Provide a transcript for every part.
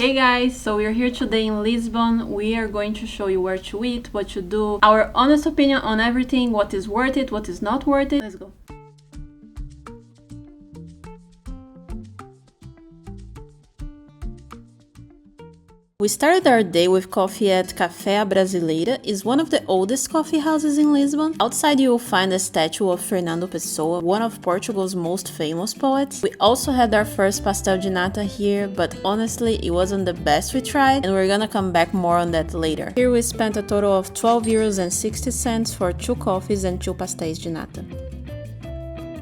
Hey guys, so we're here today in Lisbon. We are going to show you where to eat, what to do, our honest opinion on everything, what is worth it, what is not worth it. Let's go. We started our day with coffee at Café A Brasileira. It's one of the oldest coffee houses in Lisbon. Outside you will find a statue of Fernando Pessoa, one of Portugal's most famous poets. We also had our first pastel de nata here, but honestly it wasn't the best we tried, and we're gonna come back more on that later. Here we spent a total of 12 euros and 60 cents for 2 coffees and 2 pastéis de nata.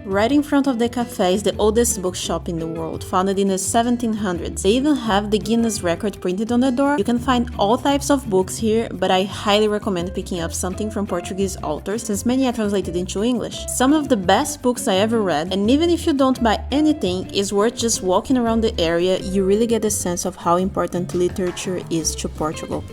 Right in front of the cafe is the oldest bookshop in the world, founded in the 1700s. They even have the Guinness record printed on the door. You can find all types of books here, but I highly recommend picking up something from Portuguese authors, since many are translated into English. Some of the best books I ever read, and even if you don't buy anything, it's worth just walking around the area. You really get a sense of how important literature is to Portugal.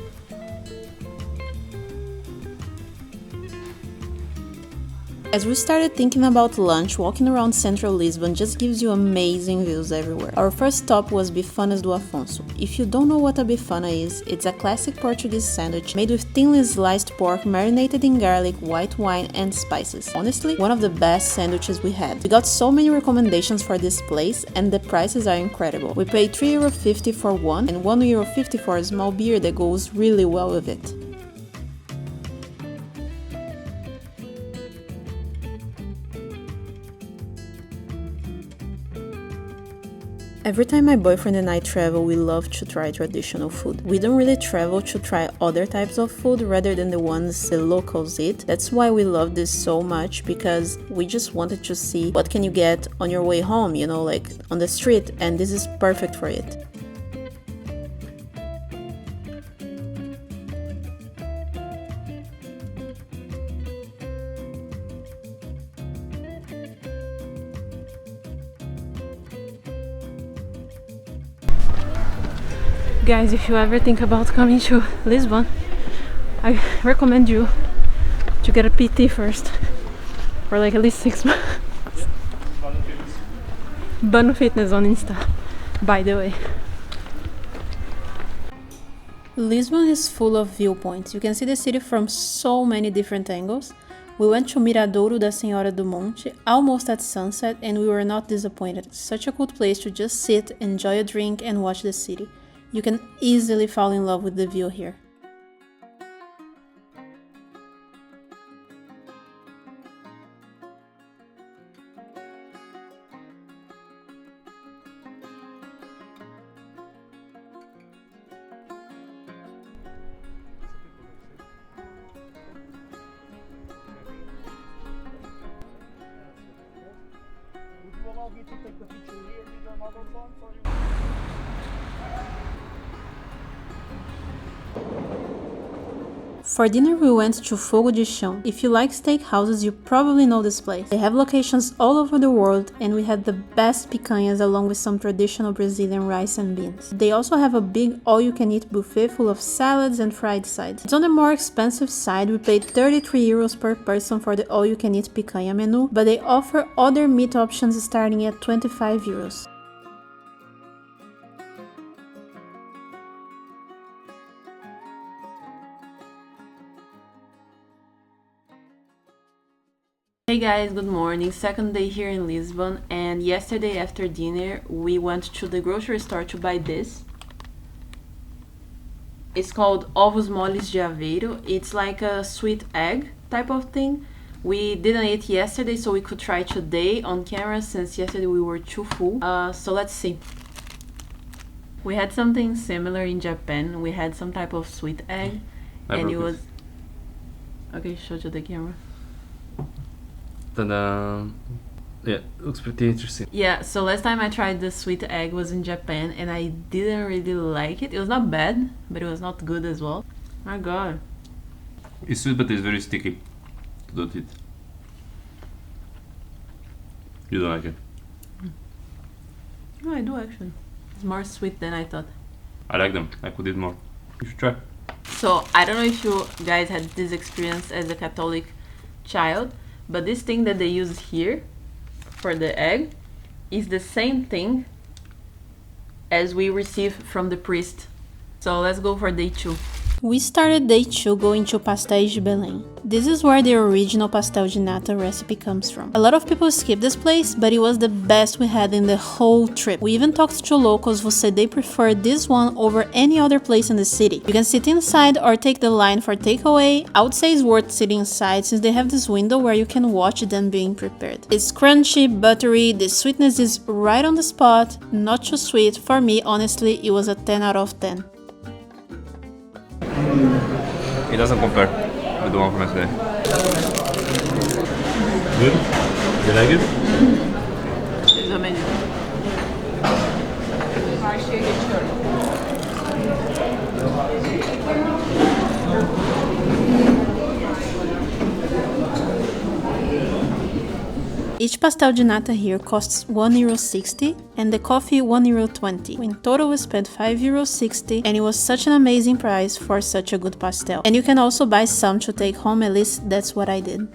As we started thinking about lunch, walking around central Lisbon just gives you amazing views everywhere. Our first stop was Bifanas do Afonso. If you don't know what a bifana is, it's a classic Portuguese sandwich made with thinly sliced pork marinated in garlic, white wine and spices. Honestly, one of the best sandwiches we had. We got so many recommendations for this place and the prices are incredible. We paid €3.50 for one and €1.50 for a small beer that goes really well with it. Every time my boyfriend and I travel, we love to try traditional food. We don't really travel to try other types of food rather than the ones the locals eat. That's why we love this so much, because we just wanted to see what can you get on your way home, you know, like on the street, and this is perfect for it. Guys, if you ever think about coming to Lisbon, I recommend you to get a PT first, for like at least 6 months. Bun Fitness on Insta, by the way. Lisbon is full of viewpoints. You can see the city from so many different angles. We went to Miradouro da Senhora do Monte almost at sunset and we were not disappointed. Such a good place to just sit, enjoy a drink and watch the city. You can easily fall in love with the view here. Would you allow me to take the picture here with another phone for you? For dinner we went to Fogo de Chão. If you like steakhouses, you probably know this place. They have locations all over the world and we had the best picanhas along with some traditional Brazilian rice and beans. They also have a big all-you-can-eat buffet full of salads and fried sides. It's on the more expensive side. We paid 33 euros per person for the all-you-can-eat picanha menu, but they offer other meat options starting at 25 euros. Hey guys, good morning. Second day here in Lisbon, and yesterday after dinner we went to the grocery store to buy this. It's called ovos moles de aveiro. It's like a sweet egg type of thing. We didn't eat yesterday, so we could try today on camera since yesterday we were too full. So let's see. We had something similar in Japan. We had some type of sweet egg, and it was... Okay, show to the camera. Ta-da! Yeah, looks pretty interesting. Yeah, so last time I tried the sweet egg was in Japan and I didn't really like it. It was not bad, but it was not good as well. My god. It's sweet but it's very sticky. Don't eat. You don't like it? No, I do actually. It's more sweet than I thought. I like them. I could eat more. You should try. So, I don't know if you guys had this experience as a Catholic child, but this thing that they use here for the egg is the same thing as we received from the priest. So let's go for day 2. We started day 2 going to Pastéis de Belém. This is where the original pastel de nata recipe comes from. A lot of people skip this place, but it was the best we had in the whole trip. We even talked to locals who said they prefer this one over any other place in the city. You can sit inside or take the line for takeaway. I would say it's worth sitting inside since they have this window where you can watch them being prepared. It's crunchy, buttery, the sweetness is right on the spot, not too sweet. For me, honestly, it was a 10 out of 10. It doesn't compare with the one from yesterday. Good? You like it? It's amazing. Each pastel de nata here costs €1.60 and the coffee €1.20. In total we spent €5.60 and it was such an amazing price for such a good pastel. And you can also buy some to take home, at least that's what I did.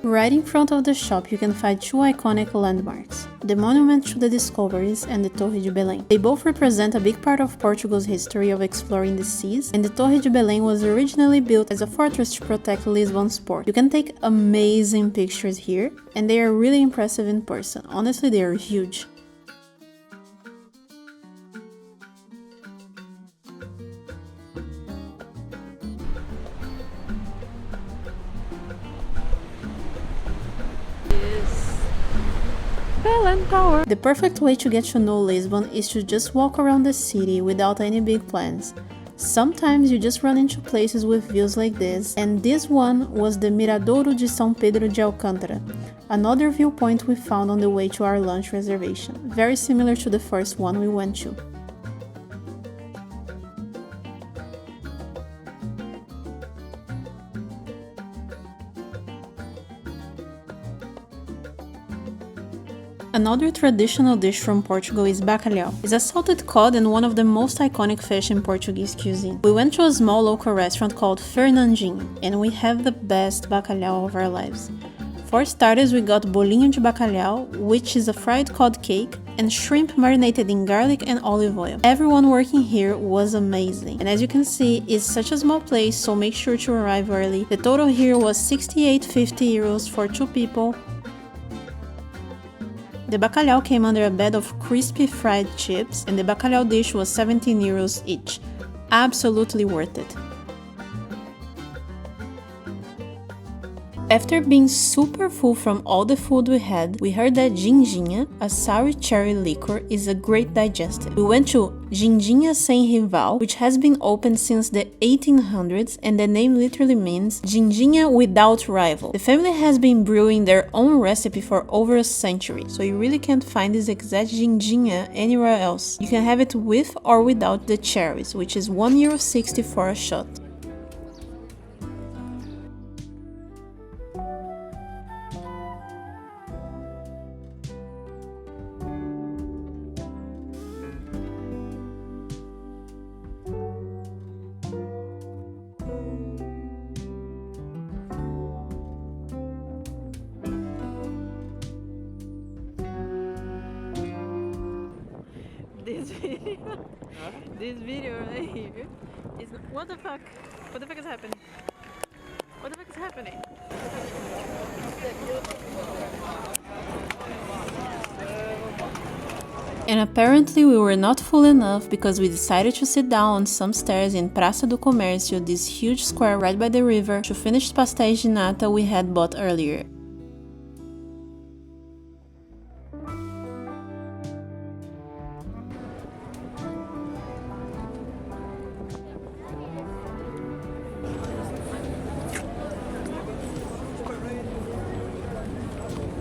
Right in front of the shop you can find two iconic landmarks, the Monument to the Discoveries and the Torre de Belém. They both represent a big part of Portugal's history of exploring the seas, and the Torre de Belém was originally built as a fortress to protect Lisbon's port. You can take amazing pictures here, and they are really impressive in person. Honestly, they are huge. The perfect way to get to know Lisbon is to just walk around the city without any big plans. Sometimes you just run into places with views like this, and this one was the Miradouro de São Pedro de Alcântara, another viewpoint we found on the way to our lunch reservation, very similar to the first one we went to. Another traditional dish from Portugal is bacalhau. It's a salted cod and one of the most iconic fish in Portuguese cuisine. We went to a small local restaurant called Fernandinho, and we have the best bacalhau of our lives. For starters, we got bolinho de bacalhau, which is a fried cod cake, and shrimp marinated in garlic and olive oil. Everyone working here was amazing, and as you can see, it's such a small place, so make sure to arrive early. The total here was €68.50 for 2 people. The bacalhau came under a bed of crispy fried chips, and the bacalhau dish was €17 each. Absolutely worth it. After being super full from all the food we had, we heard that Ginjinha, a sour cherry liquor, is a great digestive. We went to Ginjinha Sem Rival, which has been open since the 1800s, and the name literally means Ginjinha without rival. The family has been brewing their own recipe for over a century, so you really can't find this exact Ginjinha anywhere else. You can have it with or without the cherries, which is €1.60 for a shot. This video right here is what the fuck is happening? What the fuck is happening? And apparently we were not full enough because we decided to sit down on some stairs in Praça do Comércio, this huge square right by the river, to finish the pastéis de nata we had bought earlier.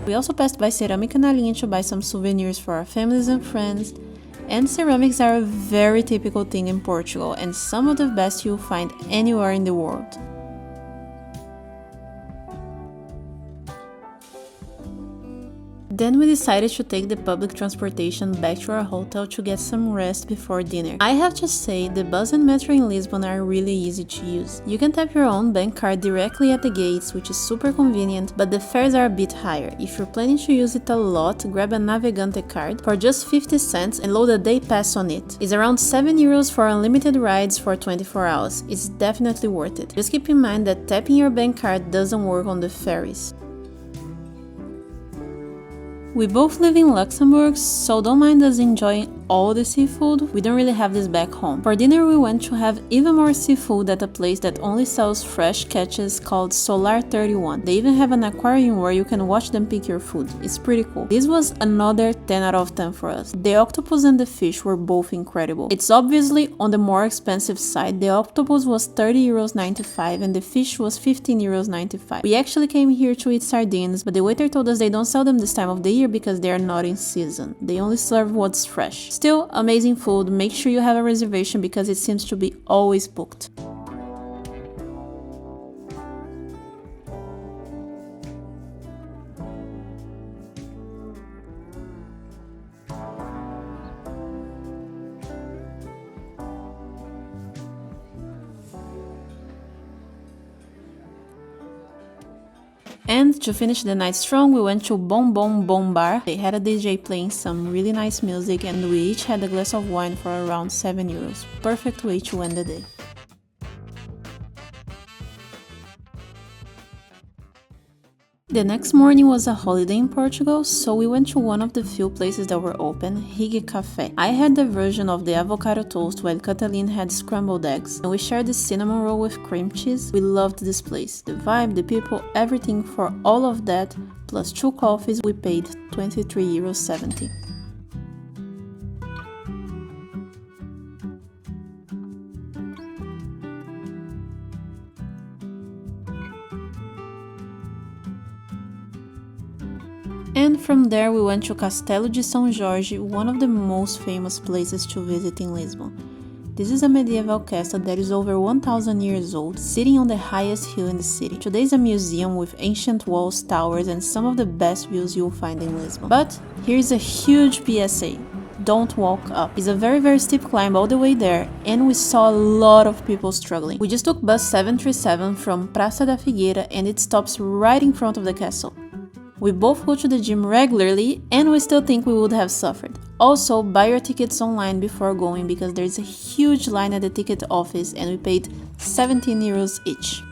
We also passed by Cerâmica na Linha to buy some souvenirs for our families and friends, and ceramics are a very typical thing in Portugal and some of the best you'll find anywhere in the world. Then we decided to take the public transportation back to our hotel to get some rest before dinner. I have to say, the bus and metro in Lisbon are really easy to use. You can tap your own bank card directly at the gates, which is super convenient, but the fares are a bit higher. If you're planning to use it a lot, grab a Navegante card for just 50 cents and load a day pass on it. It's around 7 euros for unlimited rides for 24 hours. It's definitely worth it. Just keep in mind that tapping your bank card doesn't work on the ferries. We both live in Luxembourg, so don't mind us enjoying all the seafood. We don't really have this back home. For dinner we went to have even more seafood at a place that only sells fresh catches called Solar 31. They even have an aquarium where you can watch them pick your food. It's pretty cool. This was another 10 out of 10 for us. The octopus and the fish were both incredible. It's obviously on the more expensive side. The octopus was 30 euros 95 and the fish was 15 euros 95. We actually came here to eat sardines, but the waiter told us they don't sell them this time of the year because they are not in season. They only serve what's fresh. Still, amazing food. Make sure you have a reservation because it seems to be always booked. And to finish the night strong, we went to Bom Bom Bom bar. They had a DJ playing some really nice music and we each had a glass of wine for around 7 euros. Perfect way to end the day. The next morning was a holiday in Portugal, so we went to one of the few places that were open, Hygge Kaffe. I had the version of the avocado toast while Cataline had scrambled eggs, and we shared the cinnamon roll with cream cheese. We loved this place. The vibe, the people, everything. For all of that, plus 2 coffees, we paid 23,70 euros. And from there we went to Castelo de São Jorge, one of the most famous places to visit in Lisbon. This is a medieval castle that is over 1000 years old, sitting on the highest hill in the city. Today is a museum with ancient walls, towers, and some of the best views you'll find in Lisbon. But here's a huge PSA. Don't walk up. It's a very steep climb all the way there, and we saw a lot of people struggling. We just took bus 737 from Praça da Figueira and it stops right in front of the castle. We both go to the gym regularly and we still think we would have suffered. Also, buy your tickets online before going because there's a huge line at the ticket office and we paid 17 euros each.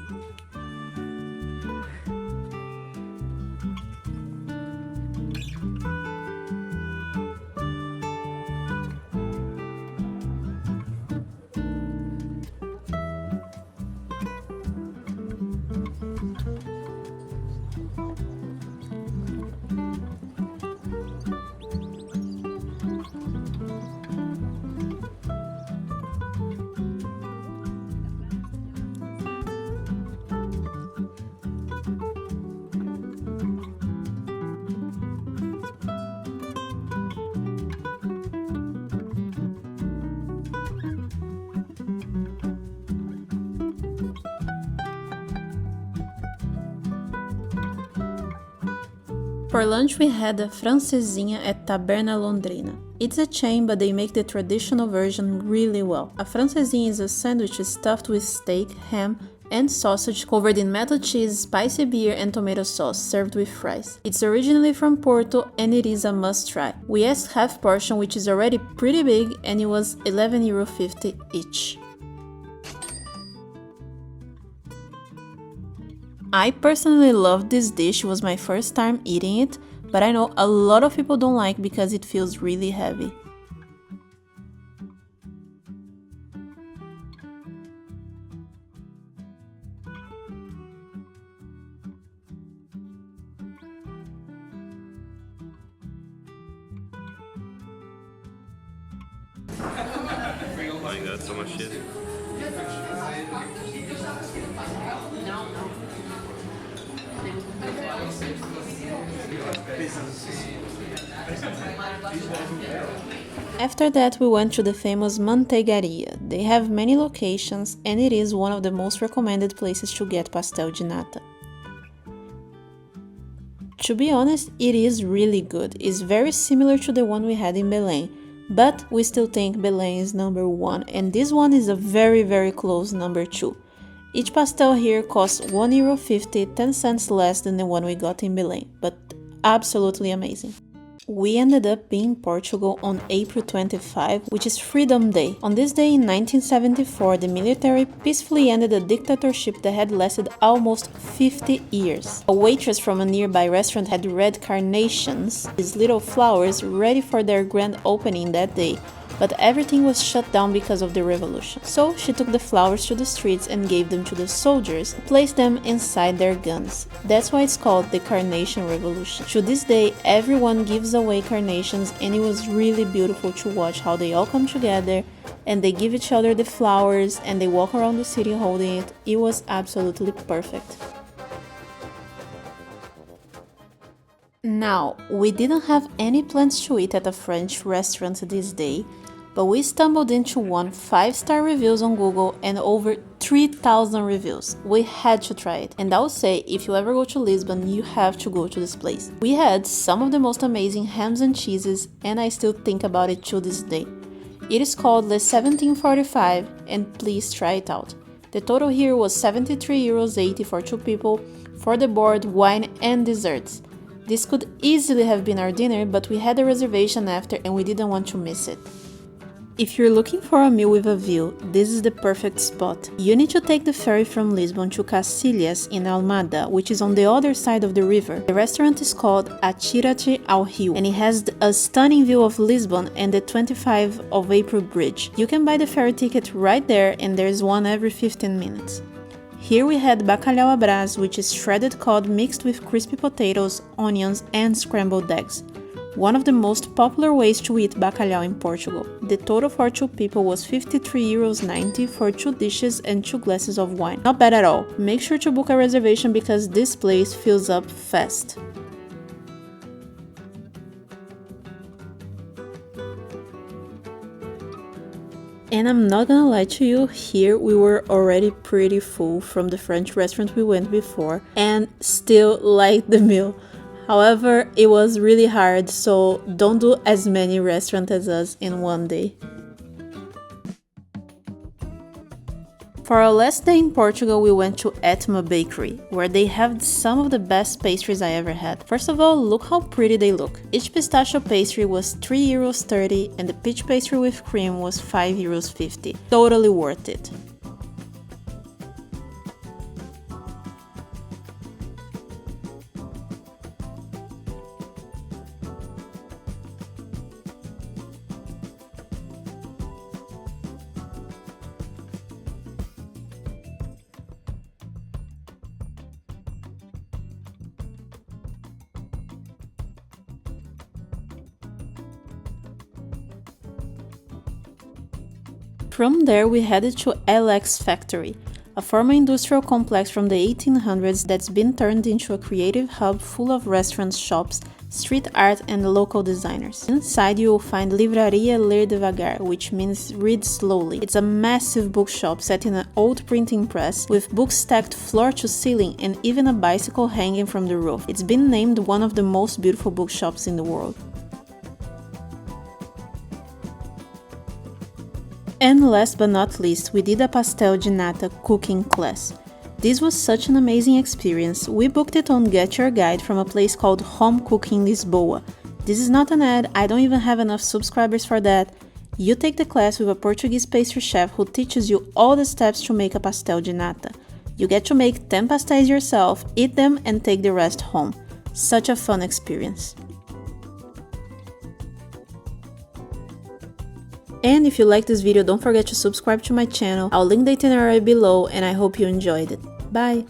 For lunch we had a francesinha at Taberna Londrina. It's a chain, but they make the traditional version really well. A francesinha is a sandwich stuffed with steak, ham, and sausage covered in melted cheese, spicy beer, and tomato sauce, served with fries. It's originally from Porto and it is a must-try. We asked half portion, which is already pretty big, and it was €11.50 each. I personally loved this dish. It was my first time eating it, but I know a lot of people don't like because it feels really heavy. Oh my god, so much shit. After that we went to the famous Manteigaria. They have many locations and it is one of the most recommended places to get pastel de nata. To be honest, it is really good. It's very similar to the one we had in Belém, but we still think Belém is number 1, and this one is a very close number 2. Each pastel here costs €1.50, 10 cents less than the one we got in Belém, but absolutely amazing. We ended up being in Portugal on April 25, which is Freedom Day. On this day in 1974, the military peacefully ended a dictatorship that had lasted almost 50 years. A waitress from a nearby restaurant had red carnations, these little flowers, ready for their grand opening that day, but everything was shut down because of the revolution. So she took the flowers to the streets and gave them to the soldiers, who placed them inside their guns. That's why it's called the Carnation Revolution. To this day, everyone gives away carnations, and it was really beautiful to watch how they all come together and they give each other the flowers and they walk around the city holding it. It was absolutely perfect. Now, we didn't have any plans to eat at a French restaurant this day, but we stumbled into one 5-star reviews on Google and over 3,000 reviews. We had to try it, and I'll say, if you ever go to Lisbon, you have to go to this place. We had some of the most amazing hams and cheeses, and I still think about it to this day. It is called Le 1745, and please try it out. The total here was €73.80 for 2 people, for the board, wine and desserts. This could easily have been our dinner, but we had a reservation after and we didn't want to miss it. If you're looking for a meal with a view, this is the perfect spot. You need to take the ferry from Lisbon to Cacilhas in Almada, which is on the other side of the river. The restaurant is called Atira-te ao Rio, and it has a stunning view of Lisbon and the 25 of April bridge. You can buy the ferry ticket right there, and there's one every 15 minutes. Here we had bacalhau à Brás, which is shredded cod mixed with crispy potatoes, onions and scrambled eggs. One of the most popular ways to eat bacalhau in Portugal. The total for 2 people was €53.90 for 2 dishes and 2 glasses of wine. Not bad at all. Make sure to book a reservation because this place fills up fast. And I'm not gonna lie to you, here we were already pretty full from the French restaurant we went before and still liked the meal. However, it was really hard, so don't do as many restaurants as us in one day. For our last day in Portugal, we went to Etma Bakery, where they have some of the best pastries I ever had. First of all, look how pretty they look. Each pistachio pastry was €3.30 and the peach pastry with cream was €5.50. Totally worth it. From there, we headed to LX Factory, a former industrial complex from the 1800s that's been turned into a creative hub full of restaurants, shops, street art and local designers. Inside you will find Livraria Ler Devagar, which means read slowly. It's a massive bookshop set in an old printing press with books stacked floor to ceiling and even a bicycle hanging from the roof. It's been named one of the most beautiful bookshops in the world. And last but not least, we did a pastel de nata cooking class. This was such an amazing experience. We booked it on Get Your Guide from a place called Home Cooking Lisboa. This is not an ad, I don't even have enough subscribers for that. You take the class with a Portuguese pastry chef who teaches you all the steps to make a pastel de nata. You get to make 10 pastéis yourself, eat them and take the rest home. Such a fun experience. And if you like this video, don't forget to subscribe to my channel. I'll link the itinerary below and I hope you enjoyed it. Bye!